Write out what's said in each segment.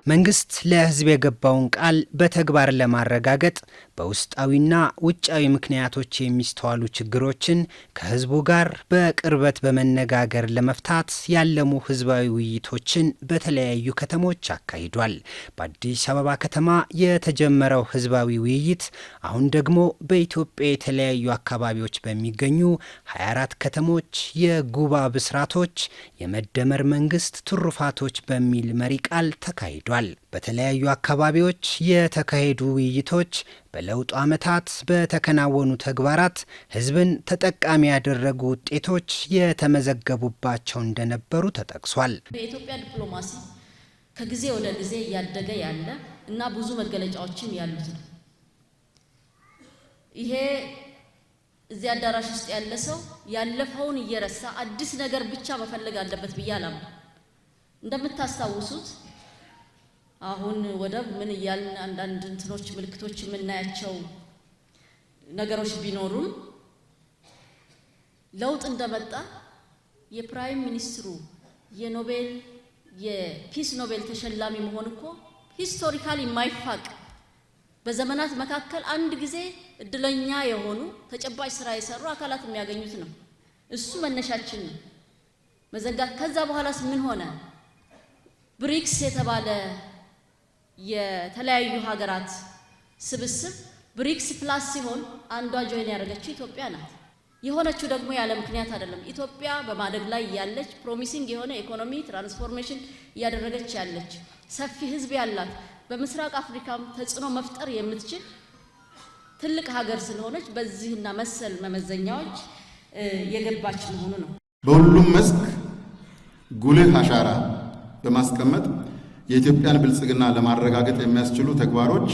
መንግስት ለህዝብ የገባውን ቃል በተግባር ለማረጋገጥ በውስጣዊና ውጫዊ ምክንያቶች የሚስተዋሉ ችግሮችን ከህዝቡ ጋር በቅርበት በመነጋገር ለመፍታት ያለሙ ህዝባዊ ውይይቶችን በተለያዩ ከተሞች አካሂዷል። በአዲስ አበባ ከተማ የተጀመረው ህዝባዊ ውይይት አሁን ደግሞ በኢትዮጵያ የተለያዩ አካባቢዎች በሚገኙ 24 ከተሞች የጉባ ብስራቶች የመደመር መንግስት ትሩፋቶች በሚል መሪ ቃል ተካሂዷል። በተለያዩ አካባቢዎች የተካሄዱ ውይይቶች በለውጡ ዓመታት በተከናወኑ ተግባራት ህዝብን ተጠቃሚ ያደረጉ ውጤቶች የተመዘገቡባቸው እንደነበሩ ተጠቅሷል። የኢትዮጵያ ዲፕሎማሲ ከጊዜ ወደ ጊዜ እያደገ ያለ እና ብዙ መገለጫዎችን ያሉት ነው። ይሄ እዚህ አዳራሽ ውስጥ ያለ ሰው ያለፈውን እየረሳ አዲስ ነገር ብቻ መፈለግ አለበት ብዬ አላምንም። እንደምታስታውሱት አሁን ወደብ ምን እያልን አንዳንድ እንትኖች ምልክቶች የምናያቸው ነገሮች ቢኖሩም ለውጥ እንደመጣ የፕራይም ሚኒስትሩ የኖቤል የፒስ ኖቤል ተሸላሚ መሆን እኮ ሂስቶሪካሊ የማይፋቅ በዘመናት መካከል አንድ ጊዜ እድለኛ የሆኑ ተጨባጭ ስራ የሰሩ አካላት የሚያገኙት ነው። እሱ መነሻችን ነው መዘንጋት። ከዛ በኋላስ ምን ሆነ? ብሪክስ የተባለ የተለያዩ ሀገራት ስብስብ ብሪክስ ፕላስ ሲሆን አንዷ ጆይን ያደረገችው ኢትዮጵያ ናት። የሆነችው ደግሞ ያለ ምክንያት አይደለም። ኢትዮጵያ በማደግ ላይ ያለች ፕሮሚሲንግ የሆነ ኢኮኖሚ ትራንስፎርሜሽን እያደረገች ያለች ሰፊ ህዝብ ያላት በምስራቅ አፍሪካም ተጽዕኖ መፍጠር የምትችል ትልቅ ሀገር ስለሆነች በዚህና መሰል መመዘኛዎች የገባች መሆኑ ነው። በሁሉም መስክ ጉልህ አሻራ በማስቀመጥ የኢትዮጵያን ብልጽግና ለማረጋገጥ የሚያስችሉ ተግባሮች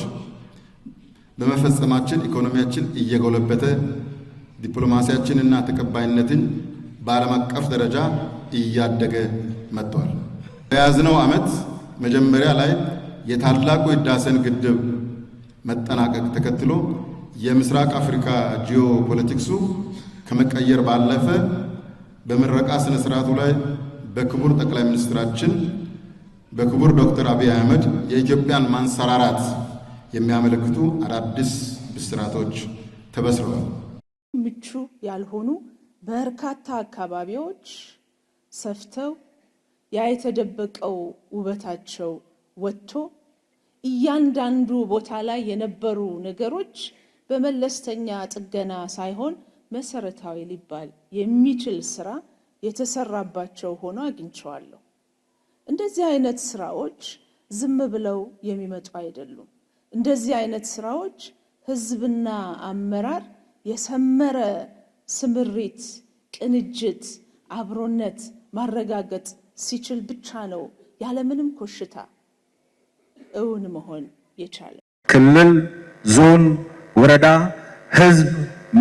በመፈጸማችን ኢኮኖሚያችን እየጎለበተ ዲፕሎማሲያችንና ተቀባይነትን በዓለም አቀፍ ደረጃ እያደገ መጥቷል። በያዝነው ዓመት መጀመሪያ ላይ የታላቁ ህዳሴን ግድብ መጠናቀቅ ተከትሎ የምስራቅ አፍሪካ ጂኦፖለቲክሱ ከመቀየር ባለፈ በምረቃ ስነ ስርዓቱ ላይ በክቡር ጠቅላይ ሚኒስትራችን በክቡር ዶክተር አብይ አህመድ የኢትዮጵያን ማንሰራራት የሚያመለክቱ አዳዲስ ብስራቶች ተበስረዋል። ምቹ ያልሆኑ በርካታ አካባቢዎች ሰፍተው ያ የተደበቀው ውበታቸው ወጥቶ እያንዳንዱ ቦታ ላይ የነበሩ ነገሮች በመለስተኛ ጥገና ሳይሆን መሰረታዊ ሊባል የሚችል ስራ የተሰራባቸው ሆኖ አግኝቸዋለሁ። እንደዚህ አይነት ስራዎች ዝም ብለው የሚመጡ አይደሉም። እንደዚህ አይነት ስራዎች ህዝብና አመራር የሰመረ ስምሪት፣ ቅንጅት፣ አብሮነት ማረጋገጥ ሲችል ብቻ ነው ያለምንም ኮሽታ እውን መሆን የቻለ። ክልል፣ ዞን፣ ወረዳ፣ ህዝብ፣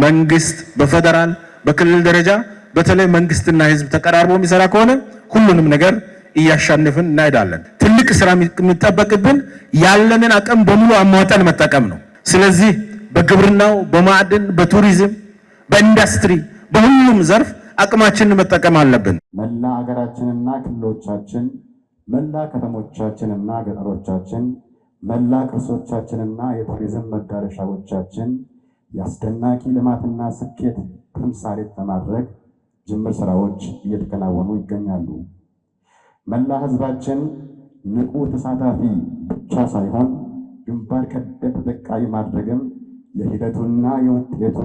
መንግስት በፌደራል በክልል ደረጃ በተለይ መንግስትና ህዝብ ተቀራርቦ የሚሰራ ከሆነ ሁሉንም ነገር እያሻነፍን እናሄዳለን። ትልቅ ስራ የሚጠበቅብን ያለንን አቅም በሙሉ አሟጠን መጠቀም ነው። ስለዚህ በግብርናው፣ በማዕድን፣ በቱሪዝም፣ በኢንዱስትሪ በሁሉም ዘርፍ አቅማችንን መጠቀም አለብን። መላ ሀገራችንና ክልሎቻችን፣ መላ ከተሞቻችንና ገጠሮቻችን፣ መላ ቅርሶቻችንና የቱሪዝም መዳረሻዎቻችን የአስደናቂ ልማትና ስኬት ተምሳሌት ለማድረግ ጅምር ስራዎች እየተከናወኑ ይገኛሉ። መላ ህዝባችን ንቁ ተሳታፊ ብቻ ሳይሆን ግንባር ቀደም ተጠቃሚ ማድረግም የሂደቱና የውጤቱ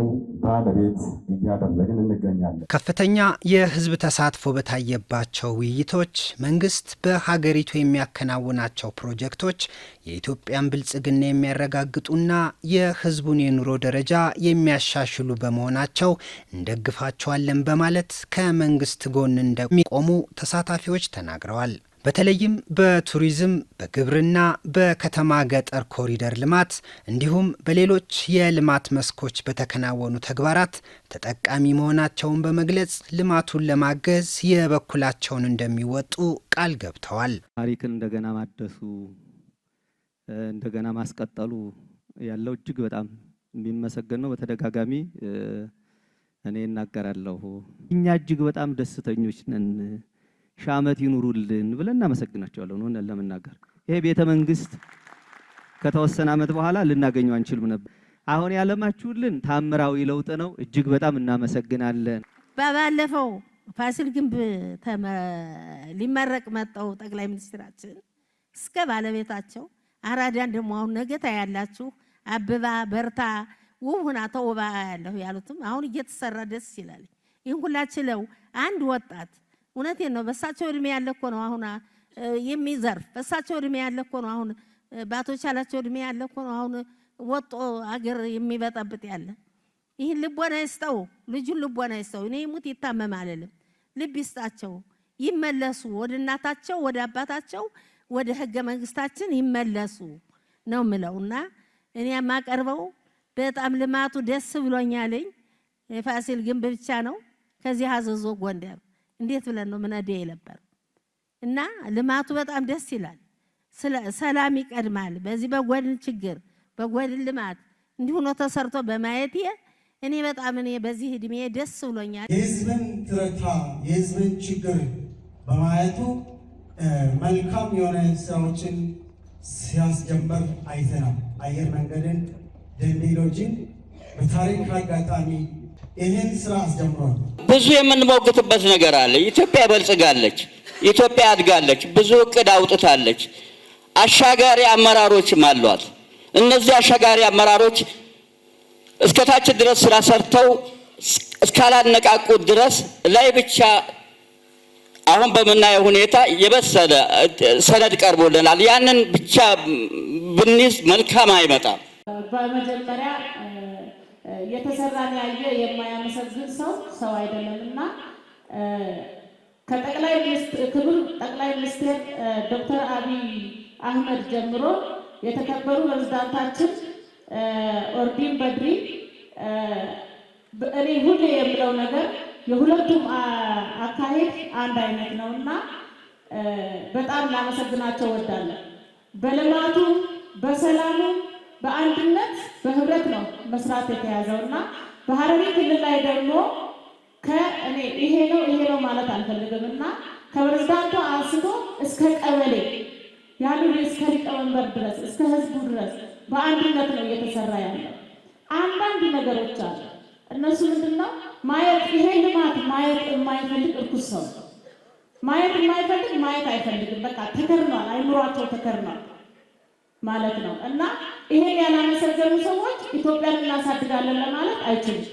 ባለቤት እያደረግን እንገኛለን። ከፍተኛ የህዝብ ተሳትፎ በታየባቸው ውይይቶች መንግስት በሀገሪቱ የሚያከናውናቸው ፕሮጀክቶች የኢትዮጵያን ብልጽግና የሚያረጋግጡና የህዝቡን የኑሮ ደረጃ የሚያሻሽሉ በመሆናቸው እንደግፋቸዋለን በማለት ከመንግስት ጎን እንደሚቆሙ ተሳታፊዎች ተናግረዋል። በተለይም በቱሪዝም፣ በግብርና፣ በከተማ ገጠር ኮሪደር ልማት እንዲሁም በሌሎች የልማት መስኮች በተከናወኑ ተግባራት ተጠቃሚ መሆናቸውን በመግለጽ ልማቱን ለማገዝ የበኩላቸውን እንደሚወጡ ቃል ገብተዋል። ታሪክን እንደገና ማደሱ እንደገና ማስቀጠሉ ያለው እጅግ በጣም የሚመሰገን ነው። በተደጋጋሚ እኔ እናገራለሁ። እኛ እጅግ በጣም ደስተኞች ነን። ሻመት ይኑሩልን ብለን እናመሰግናቸዋለን። ሆነ ለመናገር ይሄ ቤተ መንግስት ከተወሰነ ዓመት በኋላ ልናገኘው አንችልም ነበር። አሁን ያለማችሁልን ታምራዊ ለውጥ ነው። እጅግ በጣም እናመሰግናለን። ባለፈው ፋሲል ግንብ ሊመረቅ መጣው ጠቅላይ ሚኒስትራችን እስከ ባለቤታቸው አራዳን ደግሞ አሁን ነገታ ያላችሁ አበባ በርታ ውብና ተውባ ያለው ያሉትም አሁን እየተሰራ ደስ ይላል። ይሄን ሁላችለው አንድ ወጣት እውነቴን ነው በሳቸው እድሜ ያለ እኮ ነው አሁን የሚዘርፍ በሳቸው እድሜ ያለ እኮ ነው አሁን ባቶች ያላቸው እድሜ ያለ እኮ ነው አሁን ወጦ አገር የሚበጣብጥ ያለ። ይሄን ልቦና ይስጠው ልጁን ልቦና ይስጠው። እኔ ሙት ይታመም አይደለም ልብ ይስጣቸው ይመለሱ ወደ እናታቸው ወደ አባታቸው ወደ ህገ መንግስታችን ይመለሱ ነው ምለውና እኔ የማቀርበው በጣም ልማቱ ደስ ብሎኛልኝ። ፋሲል ግንብ ብቻ ነው ከዚህ አዘዞ ጎንደር እንዴት ብለን ነው ምናደ የለበር እና ልማቱ በጣም ደስ ይላል። ሰላም ይቀድማል። በዚህ በጎድን ችግር በጎድን ልማት እንዲሁ ነው ተሰርቶ በማየት እኔ በጣም እኔ በዚህ እድሜ ደስ ብሎኛል። የህዝብን ትርታ የህዝብን ችግር በማየቱ መልካም የሆነ ስራዎችን ሲያስጀምር አይተናል። አየር መንገድን ደንቢሎጅን በታሪክ አጋጣሚ ይህን ስራ አስጀምሯል። ብዙ የምንሞግትበት ነገር አለ። ኢትዮጵያ በልጽጋለች፣ ኢትዮጵያ አድጋለች፣ ብዙ እቅድ አውጥታለች። አሻጋሪ አመራሮችም አሏት። እነዚህ አሻጋሪ አመራሮች እስከታች ድረስ ስራ ሰርተው እስካላነቃቁት ድረስ ላይ ብቻ አሁን በመናየው ሁኔታ የበሰለ ሰነድ ቀርቦልናል። ያንን ብቻ ብንይዝ መልካም አይመጣም። በመጀመሪያ የተሰራን ያየ የማያመሰግን ሰው አይደለምና ከጠቅላይ ሚኒስትር ዶክተር አብይ አህመድ ጀምሮ የተከበሩ ፕሬዝዳንታችን ኦርዲን በድሪ እኔ ሁሌ የምለው ነገር የሁለቱም አካሄድ አንድ አይነት ነውና በጣም ላመሰግናቸው ወዳለሁ። በልማቱ በሰላሙ በአንድነት በህብረት ነው መስራት የተያዘውና በሐረሪ ክልል ላይ ደግሞ ከእኔ ይሄ ነው ማለት አልፈልግምና ከፕሬዝዳንቱ አንስቶ እስከ ቀበሌ ያሉ እስከ ሊቀመንበር ድረስ እስከ ህዝቡ ድረስ በአንድነት ነው እየተሰራ ያለው። አንዳንድ ነገሮች አሉ። እነሱ ምንድነው ማየት ይሄ ልማት ማየት የማይፈልግ እርኩስ ሰው ማየት የማይፈልግ ማየት አይፈልግም። በቃ ተከርኗል፣ አይምሯቸው ተከርኗል ማለት ነው። እና ይሄን ያላመሰገኑ ሰዎች ኢትዮጵያን እናሳድጋለን ለማለት አይችሉም፣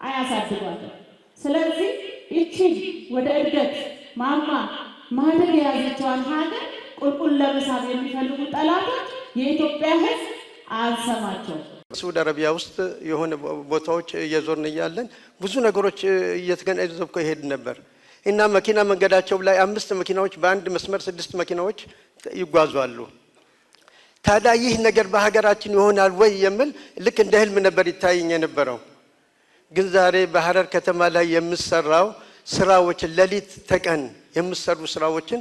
አያሳድጓትም። ስለዚህ እቺ ወደ እድገት ማማ ማደግ የያዘችዋን ሀገር ቁልቁል ለመሳብ የሚፈልጉ ጠላቶች የኢትዮጵያ ህዝብ አልሰማቸው። ሳዑዲ አረቢያ ውስጥ የሆነ ቦታዎች እየዞርን እያለን ብዙ ነገሮች እየተገነዘብኩ ይሄድ ነበር እና መኪና መንገዳቸው ላይ 5 መኪናዎች በአንድ መስመር 6 መኪናዎች ይጓዛሉ። ታዲያ ይህ ነገር በሀገራችን ይሆናል ወይ የሚል ልክ እንደ ህልም ነበር ይታየኝ የነበረው። ግን ዛሬ በሐረር ከተማ ላይ የምሰራው ስራዎች ሌሊት ተቀን የምሰሩ ስራዎችን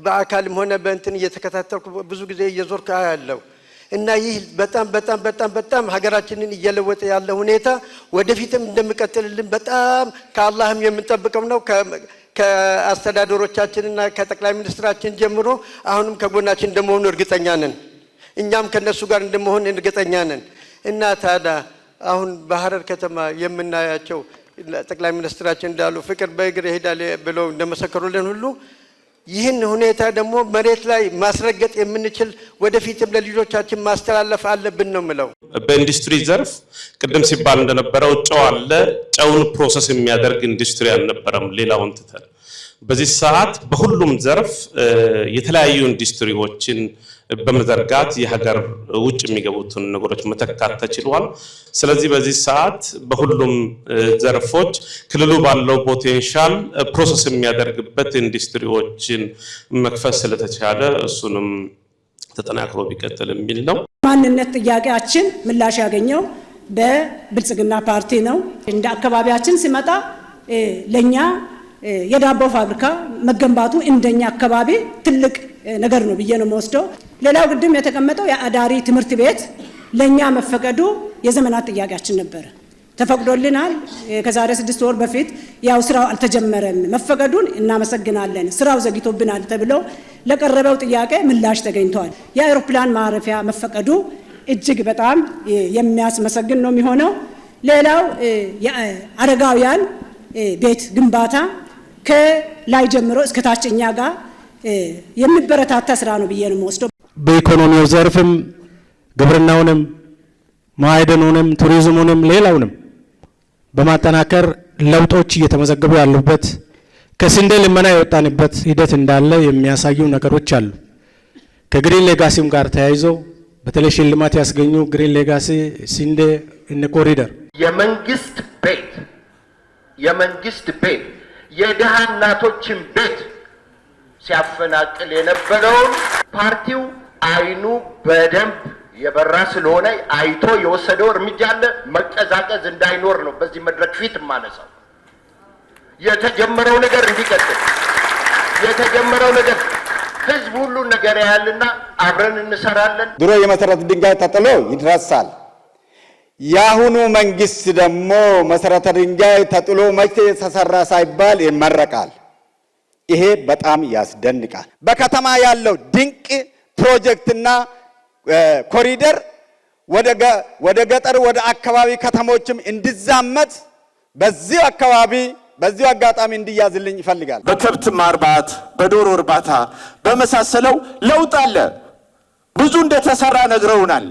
በአካልም ሆነ በእንትን እየተከታተልኩ ብዙ ጊዜ እየዞርኩ ያለው እና ይህ በጣም ሀገራችንን እየለወጠ ያለ ሁኔታ ወደፊትም እንደሚቀጥልልን በጣም ከአላህም የምንጠብቀው ነው። ከአስተዳደሮቻችንና ከጠቅላይ ሚኒስትራችን ጀምሮ አሁንም ከጎናችን እንደመሆኑ እርግጠኛ ነን። እኛም ከነሱ ጋር እንደመሆን እርግጠኛ ነን እና ታዲያ አሁን በሐረር ከተማ የምናያቸው ጠቅላይ ሚኒስትራችን እንዳሉ ፍቅር በእግር ይሄዳል ብለው እንደመሰከሩልን ሁሉ ይህን ሁኔታ ደግሞ መሬት ላይ ማስረገጥ የምንችል ወደፊትም ለልጆቻችን ማስተላለፍ አለብን ነው ምለው። በኢንዱስትሪ ዘርፍ ቅድም ሲባል እንደነበረው ጨው አለ። ጨውን ፕሮሰስ የሚያደርግ ኢንዱስትሪ አልነበረም። ሌላውን ትተን በዚህ ሰዓት በሁሉም ዘርፍ የተለያዩ ኢንዱስትሪዎችን በመዘርጋት የሀገር ውጭ የሚገቡትን ነገሮች መተካት ተችሏል። ስለዚህ በዚህ ሰዓት በሁሉም ዘርፎች ክልሉ ባለው ፖቴንሻል ፕሮሰስ የሚያደርግበት ኢንዱስትሪዎችን መክፈት ስለተቻለ እሱንም ተጠናክሮ ቢቀጥል የሚል ነው። ማንነት ጥያቄያችን ምላሽ ያገኘው በብልጽግና ፓርቲ ነው። እንደ አካባቢያችን ሲመጣ ለኛ የዳቦ ፋብሪካ መገንባቱ እንደኛ አካባቢ ትልቅ ነገር ነው ብዬ ነው የምወስደው። ሌላው ግድም የተቀመጠው የአዳሪ ትምህርት ቤት ለኛ መፈቀዱ የዘመናት ጥያቄያችን ነበር። ተፈቅዶልናል። ከዛሬ 6 ወር በፊት ያው ስራው አልተጀመረም። መፈቀዱን እናመሰግናለን። ስራው ዘግይቶብናል ተብሎ ለቀረበው ጥያቄ ምላሽ ተገኝቷል። የአውሮፕላን ማረፊያ መፈቀዱ እጅግ በጣም የሚያስመሰግን ነው የሚሆነው። ሌላው የአረጋውያን ቤት ግንባታ ከላይ ጀምሮ እስከ ታችኛ ጋር የሚበረታታ ስራ ነው ብዬ ነው የምወስደው። በኢኮኖሚው ዘርፍም ግብርናውንም ማዕድኑንም ቱሪዝሙንም ሌላውንም በማጠናከር ለውጦች እየተመዘገቡ ያሉበት ከስንዴ ልመና የወጣንበት ሂደት እንዳለ የሚያሳዩ ነገሮች አሉ። ከግሪን ሌጋሲም ጋር ተያይዞ በተለይ ሽልማት ያስገኙ ግሪን ሌጋሲ ስንዴ እነ ኮሪደር የመንግስት ቤት የድሃ እናቶችን ቤት ሲያፈናቅል የነበረውን ፓርቲው አይኑ በደንብ የበራ ስለሆነ አይቶ የወሰደው እርምጃ አለ። መቀዛቀዝ እንዳይኖር ነው በዚህ መድረክ ፊት ማነሳው። የተጀመረው ነገር እንዲቀጥል የተጀመረው ነገር ህዝብ ሁሉ ነገር ያያልና አብረን እንሰራለን። ድሮ የመሰረት ድንጋይ ተጥሎ ይድረሳል። ያሁኑ መንግስት ደግሞ መሰረተ ድንጋይ ተጥሎ መቼ ተሰራ ሳይባል ይመረቃል። ይሄ በጣም ያስደንቃል። በከተማ ያለው ድንቅ ፕሮጀክትና ኮሪደር ወደ ገጠር ወደ አካባቢ ከተሞችም እንዲዛመት በዚህ አጋጣሚ እንዲያዝልኝ ይፈልጋል። በከብት ማርባት፣ በዶሮ እርባታ በመሳሰለው ለውጥ አለ። ብዙ እንደተሰራ ነግረውናል።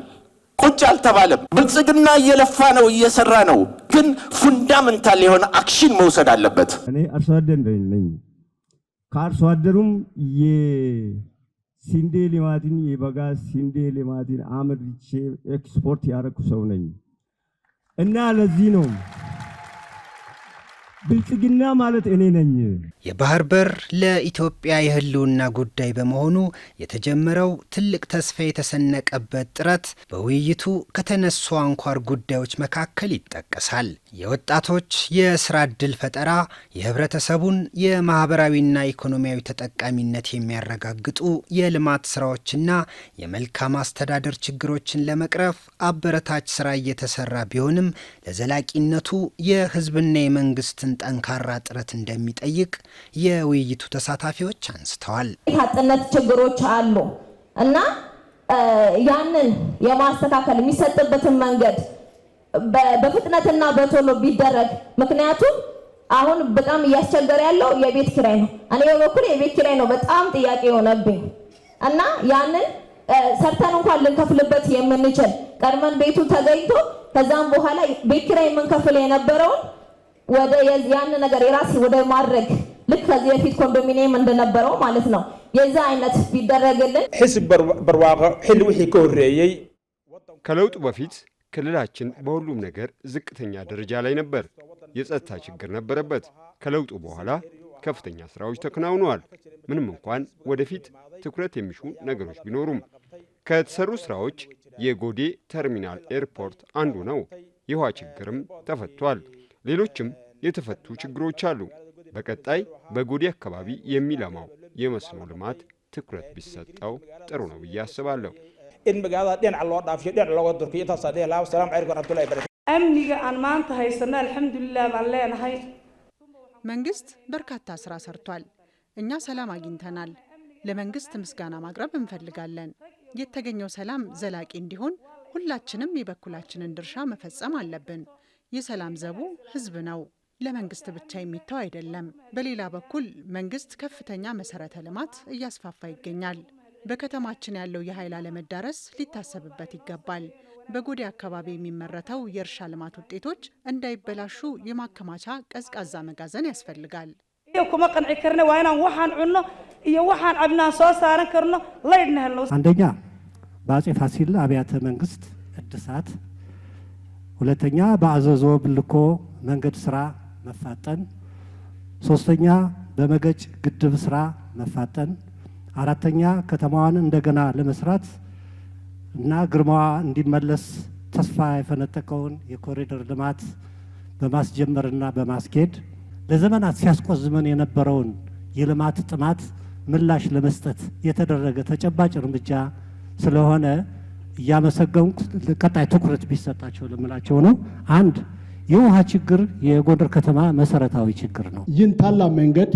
ቁጭ አልተባለም። ብልጽግና እየለፋ ነው፣ እየሰራ ነው። ግን ፉንዳመንታል የሆነ አክሽን መውሰድ አለበት። እኔ አርሶ አደር ነኝ። ከአርሶ አደሩም የሲንዴ ልማትን የበጋ ሲንዴ ልማትን አምርቼ ኤክስፖርት ያደረኩ ሰው ነኝ እና ለዚህ ነው ብልጽግና ማለት እኔ ነኝ። የባህር በር ለኢትዮጵያ የህልውና ጉዳይ በመሆኑ የተጀመረው ትልቅ ተስፋ የተሰነቀበት ጥረት በውይይቱ ከተነሱ አንኳር ጉዳዮች መካከል ይጠቀሳል። የወጣቶች የስራ ዕድል ፈጠራ፣ የህብረተሰቡን የማህበራዊና ኢኮኖሚያዊ ተጠቃሚነት የሚያረጋግጡ የልማት ስራዎችና የመልካም አስተዳደር ችግሮችን ለመቅረፍ አበረታች ስራ እየተሰራ ቢሆንም ለዘላቂነቱ የህዝብና የመንግስትን ጠንካራ ጥረት እንደሚጠይቅ የውይይቱ ተሳታፊዎች አንስተዋል። የታጥነት ችግሮች አሉ እና ያንን የማስተካከል የሚሰጥበትን መንገድ በፍጥነትና በቶሎ ቢደረግ። ምክንያቱም አሁን በጣም እያስቸገረ ያለው የቤት ኪራይ ነው። እኔ በበኩል የቤት ኪራይ ነው በጣም ጥያቄ የሆነብኝ እና ያንን ሰርተን እንኳን ልንከፍልበት የምንችል ቀድመን ቤቱ ተገኝቶ ከዛም በኋላ ቤት ኪራይ የምንከፍል የነበረውን ወደ ያን ነገር የራስ ወደ ማድረግ ልክ ከዚህ በፊት ኮንዶሚኒየም እንደነበረው ማለት ነው። የዛ አይነት ቢደረግልን ህዝብ በርዋቀ ህልው ሂኮሬይ ከለውጡ በፊት ክልላችን በሁሉም ነገር ዝቅተኛ ደረጃ ላይ ነበር። የጸጥታ ችግር ነበረበት። ከለውጡ በኋላ ከፍተኛ ስራዎች ተከናውነዋል። ምንም እንኳን ወደፊት ትኩረት የሚሹ ነገሮች ቢኖሩም ከተሰሩ ስራዎች የጎዴ ተርሚናል ኤርፖርት አንዱ ነው። የውሃ ችግርም ተፈቷል። ሌሎችም የተፈቱ ችግሮች አሉ። በቀጣይ በጎዴ አካባቢ የሚለማው የመስኖ ልማት ትኩረት ቢሰጠው ጥሩ ነው ብዬ አስባለሁ። amniga aan maanta haysana alxamdulilah baan leenahay። መንግስት በርካታ ስራ ሰርቷል። እኛ ሰላም አግኝተናል። ለመንግስት ምስጋና ማቅረብ እንፈልጋለን። የተገኘው ሰላም ዘላቂ እንዲሆን ሁላችንም የበኩላችንን ድርሻ መፈጸም አለብን። የሰላም ዘቡ ህዝብ ነው፣ ለመንግስት ብቻ የሚተው አይደለም። በሌላ በኩል መንግስት ከፍተኛ መሰረተ ልማት እያስፋፋ ይገኛል። በከተማችን ያለው የኃይል አለመዳረስ ሊታሰብበት ይገባል። በጎዴ አካባቢ የሚመረተው የእርሻ ልማት ውጤቶች እንዳይበላሹ የማከማቻ ቀዝቃዛ መጋዘን ያስፈልጋል። አንደኛ በአጼ ፋሲል አብያተ መንግስት እድሳት፣ ሁለተኛ በአዘዞ ብልኮ መንገድ ስራ መፋጠን፣ ሶስተኛ በመገጭ ግድብ ስራ መፋጠን፣ አራተኛ ከተማዋን እንደገና ለመስራት እና ግርማዋ እንዲመለስ ተስፋ የፈነጠቀውን የኮሪደር ልማት በማስጀመርና በማስኬድ ለዘመናት ሲያስቆዝመን የነበረውን የልማት ጥማት ምላሽ ለመስጠት የተደረገ ተጨባጭ እርምጃ ስለሆነ እያመሰገንኩ ቀጣይ ትኩረት ቢሰጣቸው ለምላቸው ነው። አንድ የውሃ ችግር የጎንደር ከተማ መሰረታዊ ችግር ነው። ይህን ታላቅ መንገድ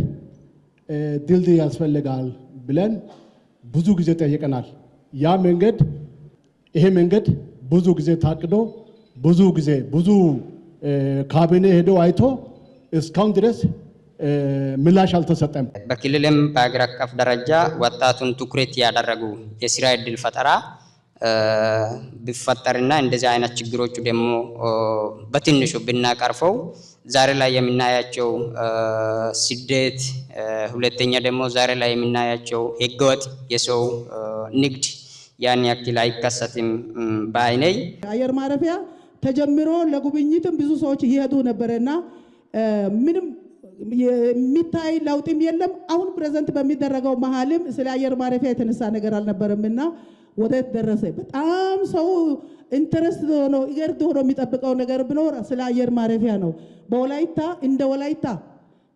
ድልድይ ያስፈልጋል ብለን ብዙ ጊዜ ጠይቀናል። ይሄ መንገድ ብዙ ጊዜ ታቅዶ ብዙ ካቢኔ ሄዶ አይቶ እስካሁን ድረስ ምላሽ አልተሰጠም። በክልልም በአገር አቀፍ ደረጃ ወጣቱን ትኩረት ያደረጉ የስራ ዕድል ፈጠራ ቢፈጠርና እንደዚህ አይነት ችግሮቹ ደግሞ በትንሹ ብናቀርፈው ዛሬ ላይ የምናያቸው ስደት፣ ሁለተኛ ደግሞ ዛሬ ላይ የምናያቸው ህገወጥ የሰው ንግድ ያን ያክል አይከሰትም ባይነይ። አየር ማረፊያ ተጀምሮ ለጉብኝትም ብዙ ሰዎች እየሄዱ ነበርና ምንም የሚታይ ለውጥም የለም። አሁን ፕሬዘንት በሚደረገው መሀልም ስለ አየር ማረፊያ የተነሳ ነገር አልነበረምና ወዴት ደረሰ? በጣም ሰው ኢንተረስት ሆኖ ይገርድ ሆኖ የሚጠብቀው ነገር ቢኖር ስለ አየር ማረፊያ ነው። በወላይታ እንደ ወላይታ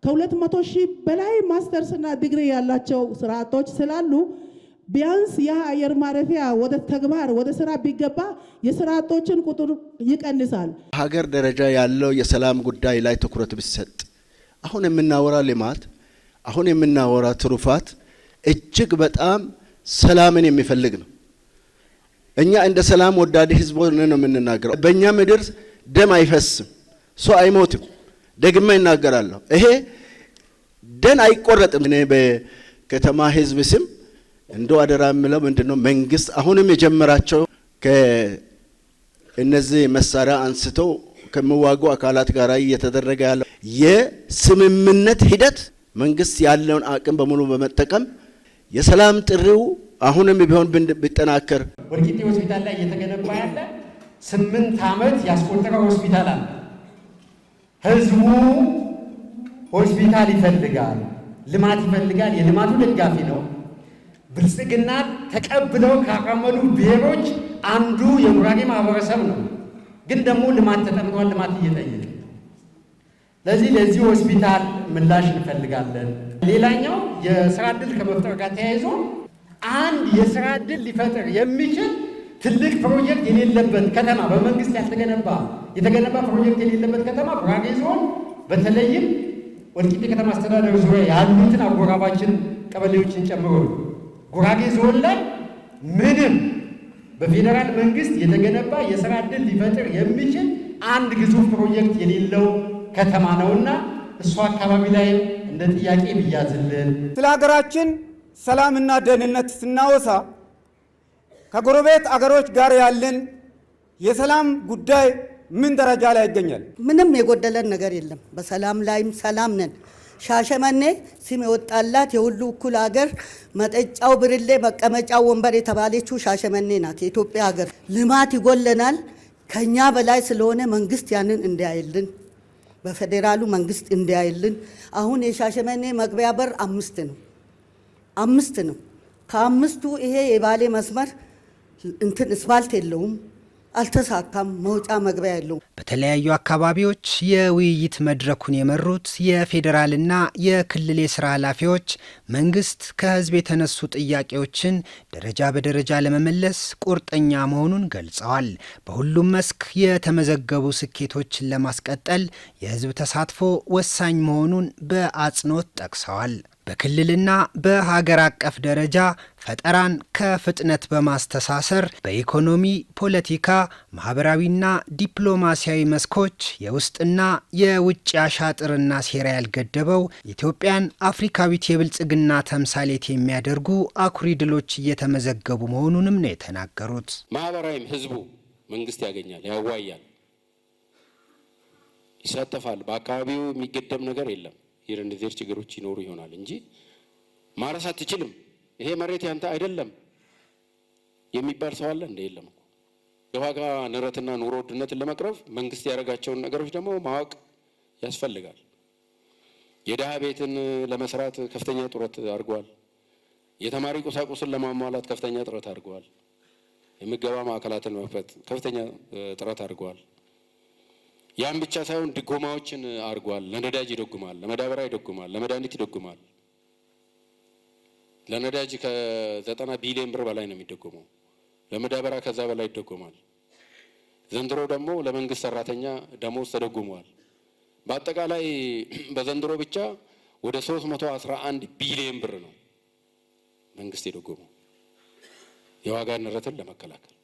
ከ200 ሺህ በላይ ማስተርስና ዲግሪ ያላቸው ስራ አጦች ስላሉ ቢያንስ ያ አየር ማረፊያ ወደ ተግባር ወደ ስራ ቢገባ የስራ አጦችን ቁጥር ይቀንሳል። ሀገር ደረጃ ያለው የሰላም ጉዳይ ላይ ትኩረት ቢሰጥ፣ አሁን የምናወራ ልማት፣ አሁን የምናወራ ትሩፋት እጅግ በጣም ሰላምን የሚፈልግ ነው። እኛ እንደ ሰላም ወዳድ ህዝብ ሆነን ነው የምንናገረው። በእኛ ምድር ደም አይፈስም፣ ሰው አይሞትም። ደግሜ እናገራለሁ። ይሄ ደም አይቆረጥም። እኔ በከተማ ህዝብ ስም እንደው አደራ የምለው ምንድነው፣ መንግስት አሁንም የጀመራቸው ከእነዚህ መሳሪያ አንስተው ከሚዋጉ አካላት ጋር እየተደረገ ያለው የስምምነት ሂደት መንግስት ያለውን አቅም በሙሉ በመጠቀም የሰላም ጥሪው አሁንም ቢሆን ቢጠናከር። ወልቂጤ ሆስፒታል ላይ እየተገነባ ያለ 8 ዓመት ያስቆጠረ ሆስፒታል አለ። ህዝቡ ሆስፒታል ይፈልጋል፣ ልማት ይፈልጋል። የልማቱ ደጋፊ ነው። ብልጽግና ተቀብለው ካቀመሉ ብሔሮች አንዱ የጉራጌ ማህበረሰብ ነው። ግን ደግሞ ልማት ተጠምቷል፣ ልማት እየጠየቀ ለዚህ ሆስፒታል ምላሽ እንፈልጋለን። ሌላኛው የስራ ዕድል ከመፍጠር ጋር ተያይዞ አንድ የስራ ዕድል ሊፈጥር የሚችል ትልቅ ፕሮጀክት የሌለበት ከተማ፣ በመንግስት የተገነባ ፕሮጀክት የሌለበት ከተማ ጉራጌ ዞን፣ በተለይም ወልቂጤ ከተማ አስተዳደር ዙሪያ ያሉትን አጎራባችን ቀበሌዎችን ጨምሮ ጉራጌ ዞን ላይ ምንም በፌዴራል መንግስት የተገነባ የስራ ዕድል ሊፈጥር የሚችል አንድ ግዙፍ ፕሮጀክት የሌለው ከተማ ነውና እሱ አካባቢ ላይ እንደ ጥያቄ ብያዝልን። ስለ ሀገራችን ሰላምና ደህንነት ስናወሳ ከጎረቤት አገሮች ጋር ያለን የሰላም ጉዳይ ምን ደረጃ ላይ ይገኛል? ምንም የጎደለን ነገር የለም። በሰላም ላይም ሰላም ነን። ሻሸመኔ ስም የወጣላት የሁሉ እኩል ሀገር፣ መጠጫው ብርሌ መቀመጫው ወንበር የተባለችው ሻሸመኔ ናት። የኢትዮጵያ ሀገር ልማት ይጎለናል። ከኛ በላይ ስለሆነ መንግስት ያንን እንዲያይልን፣ በፌዴራሉ መንግስት እንዲያይልን። አሁን የሻሸመኔ መግቢያ በር 5 ነው። ከ5ቱ ይሄ የባሌ መስመር እስፋልት የለውም፣ አልተሳካም። መውጫ መግቢያ የለውም። በተለያዩ አካባቢዎች የውይይት መድረኩን የመሩት የፌዴራልና የክልል የስራ ኃላፊዎች መንግስት ከህዝብ የተነሱ ጥያቄዎችን ደረጃ በደረጃ ለመመለስ ቁርጠኛ መሆኑን ገልጸዋል። በሁሉም መስክ የተመዘገቡ ስኬቶችን ለማስቀጠል የህዝብ ተሳትፎ ወሳኝ መሆኑን በአጽንኦት ጠቅሰዋል። በክልልና በሀገር አቀፍ ደረጃ ፈጠራን ከፍጥነት በማስተሳሰር በኢኮኖሚ፣ ፖለቲካ፣ ማህበራዊና ዲፕሎማሲያዊ መስኮች የውስጥና የውጭ አሻጥርና ሴራ ያልገደበው ኢትዮጵያን አፍሪካዊት የብልጽግና ተምሳሌት የሚያደርጉ አኩሪ ድሎች እየተመዘገቡ መሆኑንም ነው የተናገሩት። ማህበራዊም ህዝቡ መንግስት ያገኛል፣ ያዋያል፣ ይሳተፋል። በአካባቢው የሚገደብ ነገር የለም። የረንዴር ችግሮች ይኖሩ ይሆናል እንጂ ማረስ አትችልም፣ ይሄ መሬት ያንተ አይደለም የሚባል ሰው አለ እንደ? የለም እኮ። የዋጋ ንረትና ኑሮ ውድነትን ለመቅረፍ መንግስት ያደረጋቸውን ነገሮች ደግሞ ማወቅ ያስፈልጋል። የድሃ ቤትን ለመስራት ከፍተኛ ጥረት አድርጓል። የተማሪ ቁሳቁስን ለማሟላት ከፍተኛ ጥረት አድርጓል። የምገባ ማዕከላትን ለመክፈት ከፍተኛ ጥረት አድርጓል። ያን ብቻ ሳይሆን ድጎማዎችን አድርጓል። ለነዳጅ ይደጉማል፣ ለመዳበሪያ ይደጉማል፣ ለመድኃኒት ይደጉማል። ለነዳጅ ከ90 ቢሊዮን ብር በላይ ነው የሚደጎመው። ለመዳበሪያ ከዛ በላይ ይደጎማል። ዘንድሮ ደግሞ ለመንግስት ሰራተኛ ደሞዝ ተደጉሟል። በአጠቃላይ በዘንድሮ ብቻ ወደ 311 ቢሊዮን ብር ነው መንግስት የደጎመው የዋጋ ንረትን ለመከላከል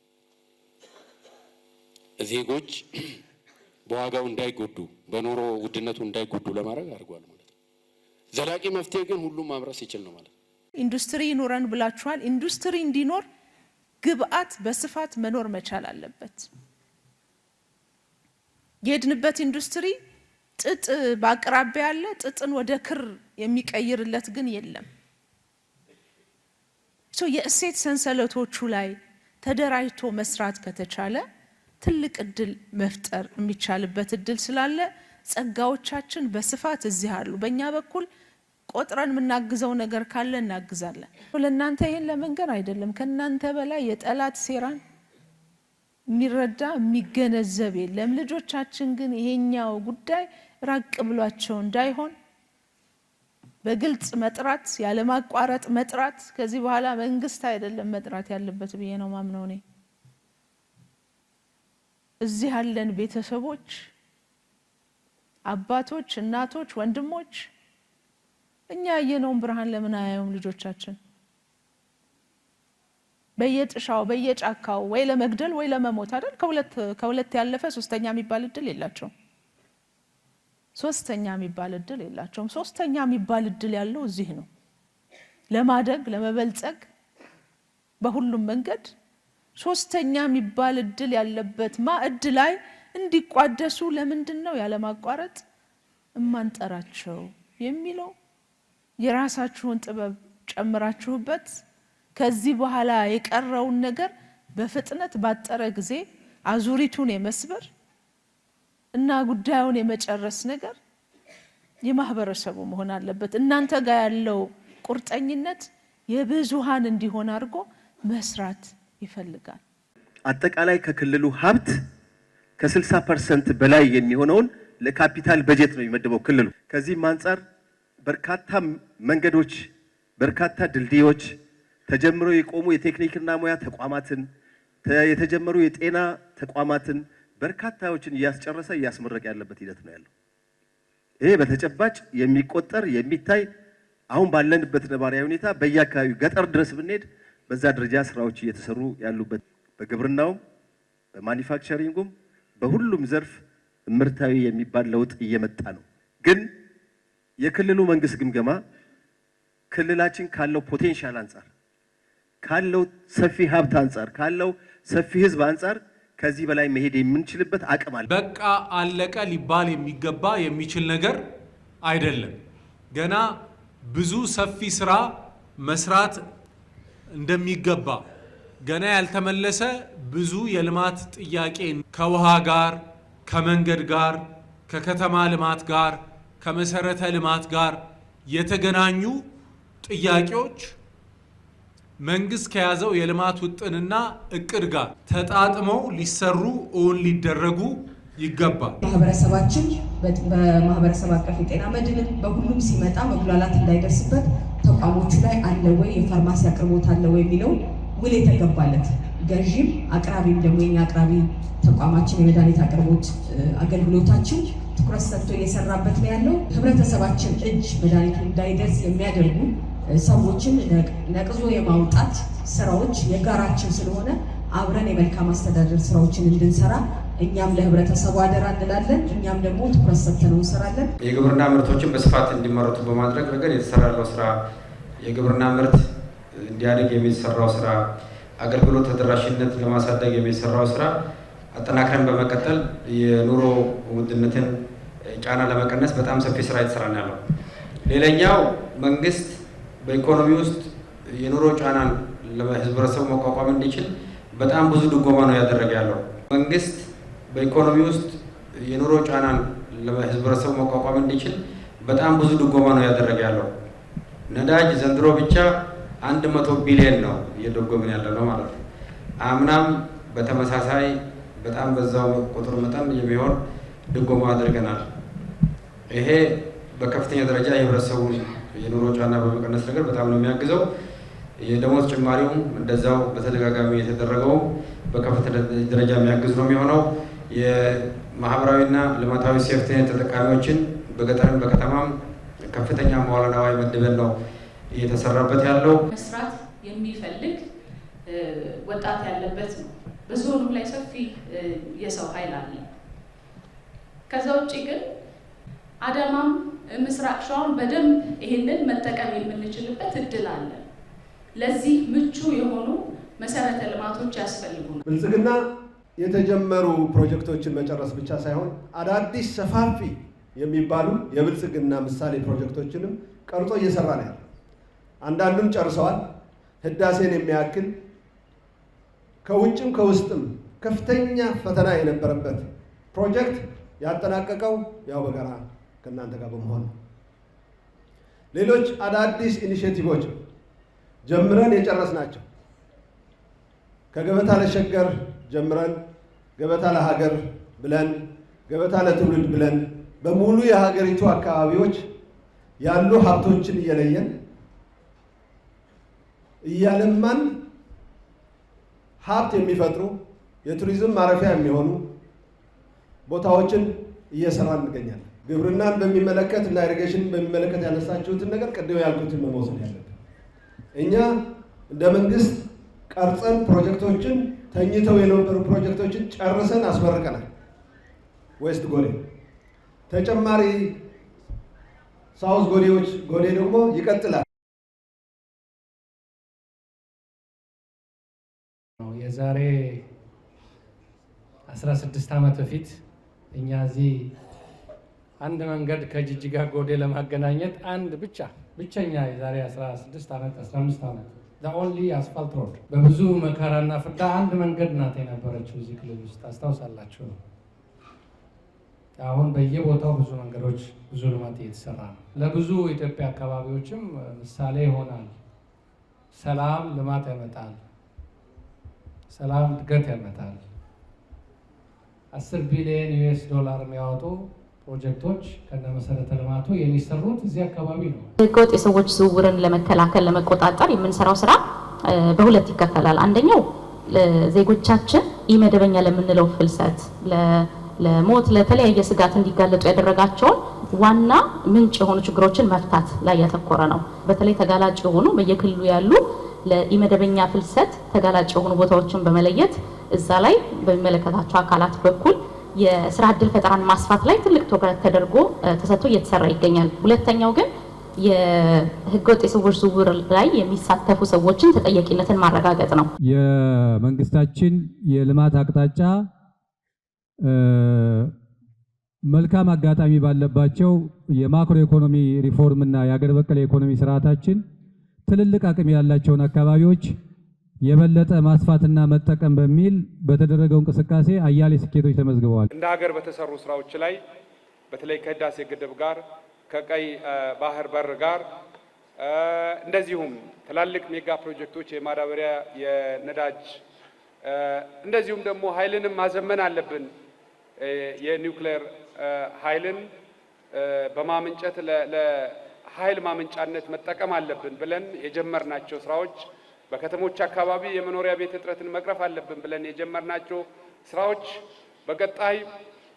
ዜጎች በዋጋው እንዳይጎዱ በኑሮ ውድነቱ እንዳይጎዱ ለማድረግ አድርጓል ማለት ነው። ዘላቂ መፍትሄ ግን ሁሉም ማምረስ ይችል ነው ማለት ነው። ኢንዱስትሪ ይኖረን ብላችኋል። ኢንዱስትሪ እንዲኖር ግብአት በስፋት መኖር መቻል አለበት። የሄድንበት ኢንዱስትሪ ጥጥ በአቅራቢያ ያለ ጥጥን ወደ ክር የሚቀይርለት ግን የለም። የእሴት ሰንሰለቶቹ ላይ ተደራጅቶ መስራት ከተቻለ ትልቅ እድል መፍጠር የሚቻልበት እድል ስላለ ጸጋዎቻችን በስፋት እዚህ አሉ። በእኛ በኩል ቆጥረን የምናግዘው ነገር ካለ እናግዛለን። ለእናንተ ይሄን ለመንገር አይደለም። ከእናንተ በላይ የጠላት ሴራን የሚረዳ የሚገነዘብ የለም። ልጆቻችን ግን ይሄኛው ጉዳይ ራቅ ብሏቸው እንዳይሆን በግልጽ መጥራት፣ ያለማቋረጥ መጥራት። ከዚህ በኋላ መንግስት አይደለም መጥራት ያለበት ብዬ ነው ማምነው እኔ። እዚህ ያለን ቤተሰቦች፣ አባቶች፣ እናቶች፣ ወንድሞች እኛ ያየነውን ብርሃን ለምን አያዩም ልጆቻችን? በየጥሻው በየጫካው ወይ ለመግደል ወይ ለመሞት አይደል? ከሁለት ያለፈ ሶስተኛ የሚባል እድል የላቸውም። ሶስተኛ የሚባል እድል ያለው እዚህ ነው። ለማደግ ለመበልጸግ በሁሉም መንገድ ሶስተኛ የሚባል እድል ያለበት ማዕድ ላይ እንዲቋደሱ ለምንድን ነው ያለማቋረጥ እማንጠራቸው የሚለው የራሳችሁን ጥበብ ጨምራችሁበት ከዚህ በኋላ የቀረውን ነገር በፍጥነት ባጠረ ጊዜ አዙሪቱን የመስበር እና ጉዳዩን የመጨረስ ነገር የማህበረሰቡ መሆን አለበት። እናንተ ጋር ያለው ቁርጠኝነት የብዙሃን እንዲሆን አድርጎ መስራት ይፈልጋል። አጠቃላይ ከክልሉ ሀብት ከ60% በላይ የሚሆነውን ለካፒታል በጀት ነው የሚመድበው ክልሉ። ከዚህም አንፃር በርካታ መንገዶች፣ በርካታ ድልድዮች፣ ተጀምረው የቆሙ የቴክኒክና ሙያ ተቋማትን፣ የተጀመሩ የጤና ተቋማትን በርካታዎችን እያስጨረሰ እያስመረቀ ያለበት ሂደት ነው ያለው። ይሄ በተጨባጭ የሚቆጠር የሚታይ አሁን ባለንበት ነባራዊ ሁኔታ በየአካባቢው ገጠር ድረስ ብንሄድ በዛ ደረጃ ስራዎች እየተሰሩ ያሉበት በግብርናውም በማኒፋክቸሪንጉም በሁሉም ዘርፍ ምርታዊ የሚባል ለውጥ እየመጣ ነው። ግን የክልሉ መንግስት ግምገማ ክልላችን ካለው ፖቴንሻል አንጻር፣ ካለው ሰፊ ሀብት አንጻር፣ ካለው ሰፊ ህዝብ አንጻር ከዚህ በላይ መሄድ የምንችልበት አቅም አለ። በቃ አለቀ ሊባል የሚገባ የሚችል ነገር አይደለም። ገና ብዙ ሰፊ ስራ መስራት እንደሚገባ፣ ገና ያልተመለሰ ብዙ የልማት ጥያቄ ከውሃ ጋር፣ ከመንገድ ጋር፣ ከከተማ ልማት ጋር፣ ከመሰረተ ልማት ጋር የተገናኙ ጥያቄዎች መንግስት ከያዘው የልማት ውጥንና እቅድ ጋር ተጣጥመው ሊሰሩ እውን ሊደረጉ ይገባል። ማህበረሰባችን በማህበረሰብ አቀፍ የጤና መድንን በሁሉም ሲመጣ መጉላላት እንዳይደርስበት ተቋሞቹ ላይ አለ ወይ የፋርማሲ አቅርቦት አለ ወይ የሚለው ውል የተገባለት ገዢም አቅራቢም ደግሞ የኛ አቅራቢ ተቋማችን የመድኃኒት አቅርቦት አገልግሎታችን ትኩረት ሰጥቶ እየሰራበት ነው ያለው። ህብረተሰባችን እጅ መድኃኒቱ እንዳይደርስ የሚያደርጉ ሰዎችን ነቅዞ የማውጣት ስራዎች የጋራችን ስለሆነ አብረን የመልካም አስተዳደር ስራዎችን እንድንሰራ እኛም ለህብረተሰቡ አደራ እንላለን። እኛም ደግሞ ትኩረት ሰጥተን እንሰራለን። የግብርና ምርቶችን በስፋት እንዲመረቱ በማድረግ ረገድ የተሰራው ስራ፣ የግብርና ምርት እንዲያድግ የሚሰራው ስራ፣ አገልግሎት ተደራሽነት ለማሳደግ የሚሰራው ስራ አጠናክረን በመቀጠል የኑሮ ውድነትን ጫና ለመቀነስ በጣም ሰፊ ስራ የተሰራ ነው ያለው። ሌላኛው መንግስት በኢኮኖሚ ውስጥ የኑሮ ጫናን ለህብረተሰቡ መቋቋም እንዲችል በጣም ብዙ ድጎማ ነው ያደረገ ያለው። መንግስት በኢኮኖሚ ውስጥ የኑሮ ጫናን ለህብረተሰቡ መቋቋም እንዲችል በጣም ብዙ ድጎማ ነው ያደረገ ያለው። ነዳጅ ዘንድሮ ብቻ 100 ቢሊዮን ነው እየደጎምን ያለ ነው ማለት ነው። አምናም በተመሳሳይ በጣም በዛው ቁጥር መጠን የሚሆን ድጎማ አድርገናል። ይሄ በከፍተኛ ደረጃ የህብረተሰቡን የኑሮ ጫና በመቀነስ ነገር በጣም ነው የሚያግዘው። የደሞዝ ጭማሪውም እንደዛው በተደጋጋሚ የተደረገው በከፍተኛ ደረጃ የሚያግዝ ነው የሚሆነው። የማህበራዊና ልማታዊ ሴፍቲኔት ተጠቃሚዎችን በገጠርም በከተማም ከፍተኛ መዋዕለ ንዋይ መድበን ነው እየተሰራበት ያለው። መስራት የሚፈልግ ወጣት ያለበት ነው። በዞኑ ላይ ሰፊ የሰው ኃይል አለ። ከዛ ውጭ ግን አዳማም ምስራቅ ሸዋን በደንብ ይሄንን መጠቀም የምንችልበት እድል አለ። ለዚህ ምቹ የሆኑ መሰረተ ልማቶች ያስፈልጉናል። ብልጽግና የተጀመሩ ፕሮጀክቶችን መጨረስ ብቻ ሳይሆን አዳዲስ ሰፋፊ የሚባሉ የብልጽግና ምሳሌ ፕሮጀክቶችንም ቀርጾ እየሰራ ነው ያለው። አንዳንዱም ጨርሰዋል። ህዳሴን የሚያክል ከውጭም ከውስጥም ከፍተኛ ፈተና የነበረበት ፕሮጀክት ያጠናቀቀው ያው በጋራ ከእናንተ ጋር በመሆን ነው። ሌሎች አዳዲስ ኢኒሼቲቮች ጀምረን የጨረስናቸው ከገበታ ለሸገር ጀምረን ገበታ ለሀገር ብለን ገበታ ለትውልድ ብለን በሙሉ የሀገሪቱ አካባቢዎች ያሉ ሀብቶችን እየለየን እያለማን ሀብት የሚፈጥሩ የቱሪዝም ማረፊያ የሚሆኑ ቦታዎችን እየሰራን እንገኛለን። ግብርናን በሚመለከት እና ኢሪጌሽንን በሚመለከት ያነሳችሁትን ነገር ቅድም ያልኩትን መውሰድ ያለብን እኛ እንደ መንግስት ቀርጸን ፕሮጀክቶችን ተኝተው የነበሩ ፕሮጀክቶችን ጨርሰን አስመርቀናል። ዌስት ጎዴ ተጨማሪ ሳውዝ ጎዴ ደግሞ ይቀጥላል። የዛሬ 16 ዓመት በፊት እኛ እዚህ አንድ መንገድ ከጅጅጋ ጎዴ ለማገናኘት አንድ ብቸኛ የዛሬ 16 ዓመት 15 ዓመት ኦንሊ አስፋልት ሮድ በብዙ መከራና ፍዳ አንድ መንገድ ናት የነበረችው እዚህ ክልል ውስጥ አስታውሳላችሁ ነው። አሁን በየቦታው ብዙ መንገዶች፣ ብዙ ልማት እየተሰራ ነው። ለብዙ ኢትዮጵያ አካባቢዎችም ምሳሌ ይሆናል። ሰላም ልማት ያመጣል። ሰላም እድገት ያመጣል። 10 ቢሊዮን ዩኤስ ዶላር የሚያወጡ ፕሮጀክቶች ከነ መሰረተ ልማቱ የሚሰሩት እዚህ አካባቢ ነው። ህገወጥ የሰዎች ዝውውርን ለመከላከል ለመቆጣጠር የምንሰራው ስራ በሁለት ይከፈላል። አንደኛው ዜጎቻችን ኢመደበኛ ለምንለው ፍልሰት፣ ለሞት፣ ለተለያየ ስጋት እንዲጋለጡ ያደረጋቸውን ዋና ምንጭ የሆኑ ችግሮችን መፍታት ላይ ያተኮረ ነው። በተለይ ተጋላጭ የሆኑ በየክልሉ ያሉ ለኢመደበኛ ፍልሰት ተጋላጭ የሆኑ ቦታዎችን በመለየት እዛ ላይ በሚመለከታቸው አካላት በኩል የስራ ዕድል ፈጠራን ማስፋት ላይ ትልቅ ትኩረት ተደርጎ ተሰጥቶ እየተሰራ ይገኛል። ሁለተኛው ግን የህገወጥ የሰዎች ዝውውር ላይ የሚሳተፉ ሰዎችን ተጠያቂነትን ማረጋገጥ ነው። የመንግስታችን የልማት አቅጣጫ መልካም አጋጣሚ ባለባቸው የማክሮ ኢኮኖሚ ሪፎርም እና የሀገር በቀል ኢኮኖሚ ስርዓታችን ትልልቅ አቅም ያላቸውን አካባቢዎች የበለጠ ማስፋትና መጠቀም በሚል በተደረገው እንቅስቃሴ አያሌ ስኬቶች ተመዝግበዋል። እንደ ሀገር በተሰሩ ስራዎች ላይ በተለይ ከህዳሴ ግድብ ጋር ከቀይ ባህር በር ጋር እንደዚሁም ትላልቅ ሜጋ ፕሮጀክቶች የማዳበሪያ፣ የነዳጅ እንደዚሁም ደግሞ ኃይልንም ማዘመን አለብን። የኒውክሌር ኃይልን በማመንጨት ለኃይል ማመንጫነት መጠቀም አለብን ብለን የጀመርናቸው ስራዎች በከተሞች አካባቢ የመኖሪያ ቤት እጥረትን መቅረፍ አለብን ብለን የጀመርናቸው ስራዎች በቀጣይ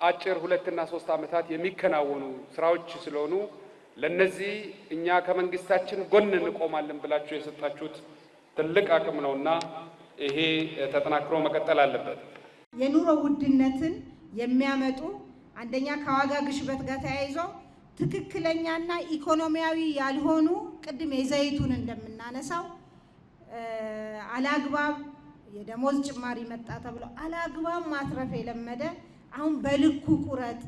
አጭር 2 እና 3 ዓመታት የሚከናወኑ ስራዎች ስለሆኑ ለነዚህ እኛ ከመንግስታችን ጎን እንቆማለን ብላችሁ የሰጣችሁት ትልቅ አቅም ነውና ይሄ ተጠናክሮ መቀጠል አለበት። የኑሮ ውድነትን የሚያመጡ አንደኛ ከዋጋ ግሽበት ጋር ተያይዞ ትክክለኛና ኢኮኖሚያዊ ያልሆኑ ቅድም የዘይቱን እንደምናነሳው አላግባብ የደሞዝ ጭማሪ መጣ ተብሎ አላግባብ ማትረፍ የለመደ አሁን በልኩ ቁረጥ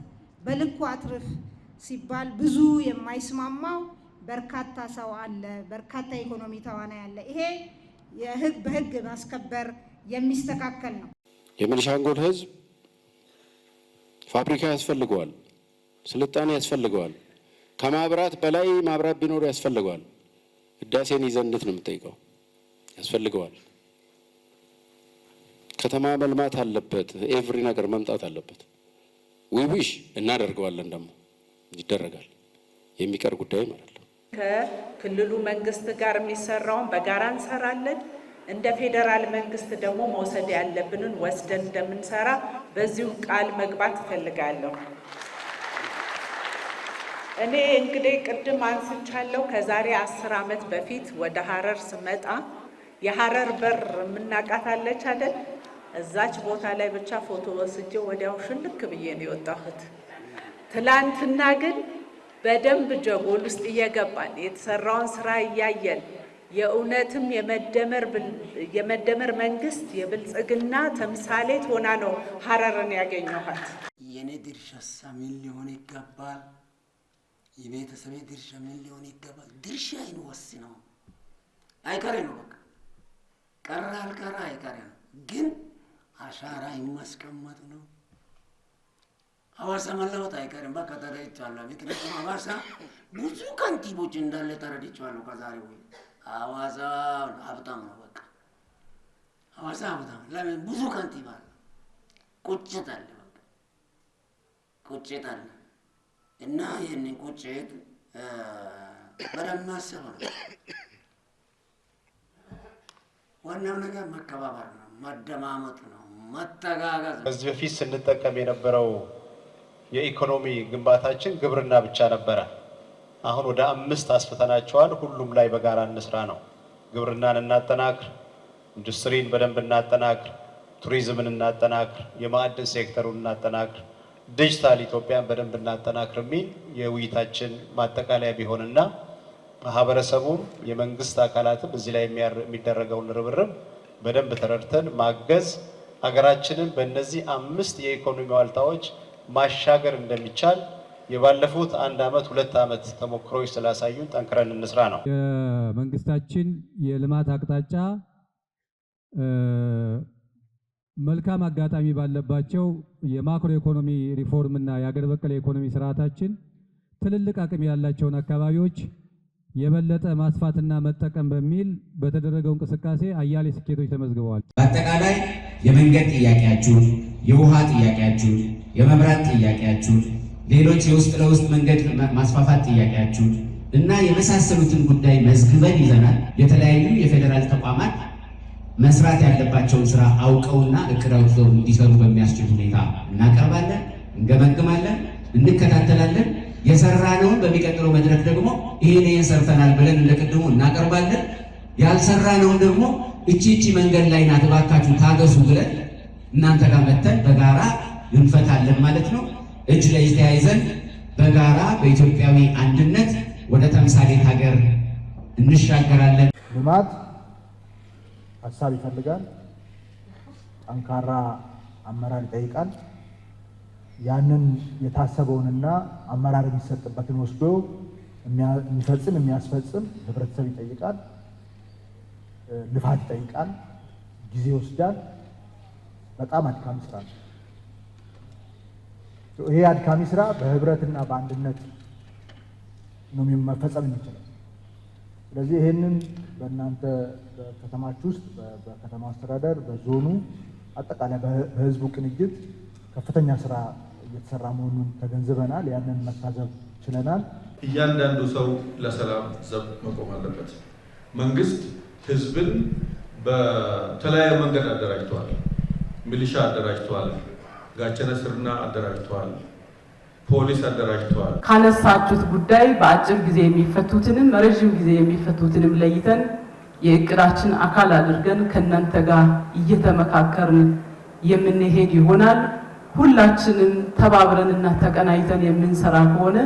በልኩ አትርፍ ሲባል ብዙ የማይስማማው በርካታ ሰው አለ፣ በርካታ ኢኮኖሚ ተዋናይ አለ። ይሄ በህግ ማስከበር የሚስተካከል ነው። የቤኒሻንጉል ህዝብ ፋብሪካ ያስፈልገዋል፣ ስልጣኔ ያስፈልገዋል፣ ከማብራት በላይ ማብራት ቢኖር ያስፈልገዋል። ህዳሴን ይዘን እንዴት ነው የምጠይቀው? ያስፈልገዋል። ከተማ መልማት አለበት። ኤቭሪ ነገር መምጣት አለበት። ዊሽ እናደርገዋለን፣ ደግሞ ይደረጋል። የሚቀር ጉዳይም አይደለም። ከክልሉ መንግስት ጋር የሚሰራውን በጋራ እንሰራለን። እንደ ፌዴራል መንግስት ደግሞ መውሰድ ያለብንን ወስደን እንደምንሰራ በዚሁ ቃል መግባት እፈልጋለሁ። እኔ እንግዲህ ቅድም አንስቻለሁ። ከዛሬ 10 ዓመት በፊት ወደ ሀረር ስመጣ የሀረር በር የምናቃታለች አይደል? እዛች ቦታ ላይ ብቻ ፎቶ ወስጄ ወዲያው ሽልክ ብዬ ነው የወጣሁት። ትላንትና ግን በደንብ ጀጎል ውስጥ እየገባን የተሰራውን ስራ እያየን የእውነትም የመደመር መንግስት የብልጽግና ተምሳሌት ሆና ነው ሀረርን ያገኘኋት። የኔ ድርሻስ ምን ሊሆን ይገባል? የቤተሰቤ ድርሻ ምን ሊሆን ይገባል? ድርሻ ይወስነው አይቀሬ ነው። በቃ ቀረ አልቀረ አይቀሬ ነው። ግን አሻራ ይማስቀመጥ ነው። ሐዋሳ መለወጥ አይቀርም። በቃ ተረድቻለሁ። ምክንያቱም ሐዋሳ ብዙ ከንቲቦች እንዳለ ተረድቻለሁ። ከዛሬ ወይ ሐዋሳ ሀብታም ነው። በቃ ሐዋሳ ሀብታም ለምን ብዙ ከንቲባ አለ። ቁጭት አለ። በቃ ቁጭት አለ እና ይህንን ቁጭት በደንብ ማሰብ ነው። ዋናው ነገር መከባበር ነው፣ መደማመጥ ነው፣ መተጋገዝ ነው። ከዚህ በፊት ስንጠቀም የነበረው የኢኮኖሚ ግንባታችን ግብርና ብቻ ነበረ። አሁን ወደ 5 አስፍተናቸዋል። ሁሉም ላይ በጋራ እንስራ ነው። ግብርናን እናጠናክር፣ ኢንዱስትሪን በደንብ እናጠናክር፣ ቱሪዝምን እናጠናክር፣ የማዕድን ሴክተሩን እናጠናክር፣ ዲጂታል ኢትዮጵያን በደንብ እናጠናክር የሚል የውይይታችን ማጠቃለያ ቢሆንና ማህበረሰቡም የመንግስት አካላትም እዚህ ላይ የሚደረገውን ርብርብ በደንብ ተረድተን ማገዝ ሀገራችንን በእነዚህ 5 የኢኮኖሚ ዋልታዎች ማሻገር እንደሚቻል የባለፉት 1 ዓመት 2 ዓመት ተሞክሮች ስላሳዩን ጠንክረን እንስራ ነው። የመንግስታችን የልማት አቅጣጫ መልካም አጋጣሚ ባለባቸው የማክሮ ኢኮኖሚ ሪፎርም እና የሀገር በቀል ኢኮኖሚ ስርዓታችን ትልልቅ አቅም ያላቸውን አካባቢዎች የበለጠ ማስፋትና መጠቀም በሚል በተደረገው እንቅስቃሴ አያሌ ስኬቶች ተመዝግበዋል። በአጠቃላይ የመንገድ ጥያቄያችሁ፣ የውሃ ጥያቄያችሁ፣ የመብራት ጥያቄያችሁ፣ ሌሎች የውስጥ ለውስጥ መንገድ ማስፋፋት ጥያቄያችሁ እና የመሳሰሉትን ጉዳይ መዝግበን ይዘናል። የተለያዩ የፌዴራል ተቋማት መስራት ያለባቸውን ስራ አውቀውና እቅድ አውጥተው እንዲሰሩ በሚያስችል ሁኔታ እናቀርባለን፣ እንገመግማለን፣ እንከታተላለን። የሰራነውን በሚቀጥለው መድረክ ደግሞ ይሄን ሰርተናል ብለን እንደቀድሞ እናቀርባለን። ያልሰራነውን ደግሞ እቺ መንገድ ላይ ናት እባካችሁ ታገሱ ብለን እናንተ ጋር መተን በጋራ እንፈታለን ማለት ነው። እጅ ላይ ተያይዘን በጋራ በኢትዮጵያዊ አንድነት ወደ ተምሳሌት ሀገር እንሻገራለን። ልማት ሀሳብ ይፈልጋል፣ ጠንካራ አመራር ይጠይቃል። ያንን የታሰበውንና አመራር የሚሰጥበትን ወስዶ የሚፈጽም የሚያስፈጽም ህብረተሰብ ይጠይቃል። ልፋት ይጠይቃል፣ ጊዜ ይወስዳል። በጣም አድካሚ ስራ ነው። ይሄ አድካሚ ስራ በህብረትና በአንድነት ነው መፈጸም የሚችለው። ስለዚህ ይሄንን በእናንተ በከተማችሁ ውስጥ በከተማ አስተዳደር በዞኑ አጠቃላይ በህዝቡ ቅንጅት ከፍተኛ ስራ እየተሰራ መሆኑን ተገንዝበናል። ያንን መታዘብ ችለናል። እያንዳንዱ ሰው ለሰላም ዘብ መቆም አለበት። መንግስት ህዝብን በተለያየ መንገድ አደራጅቷል። ሚሊሻ አደራጅቷል፣ ጋቸነ ስርና አደራጅቷል፣ ፖሊስ አደራጅቷል። ካነሳችሁት ጉዳይ በአጭር ጊዜ የሚፈቱትንም ረዥም ጊዜ የሚፈቱትንም ለይተን የእቅዳችን አካል አድርገን ከእናንተ ጋር እየተመካከርን የምንሄድ ይሆናል። ሁላችንም ተባብረንና ተቀናይተን የምንሰራ ከሆነ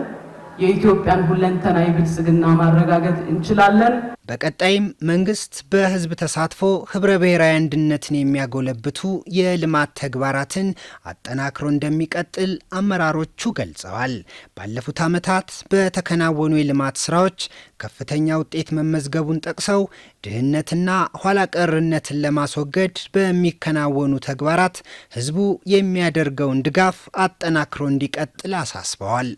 የኢትዮጵያን ሁለንተናዊ ብልጽግና ማረጋገጥ እንችላለን። በቀጣይም መንግስት በህዝብ ተሳትፎ ህብረ ብሔራዊ አንድነትን የሚያጎለብቱ የልማት ተግባራትን አጠናክሮ እንደሚቀጥል አመራሮቹ ገልጸዋል። ባለፉት ዓመታት በተከናወኑ የልማት ስራዎች ከፍተኛ ውጤት መመዝገቡን ጠቅሰው ድህነትና ኋላ ቀርነትን ለማስወገድ በሚከናወኑ ተግባራት ህዝቡ የሚያደርገውን ድጋፍ አጠናክሮ እንዲቀጥል አሳስበዋል።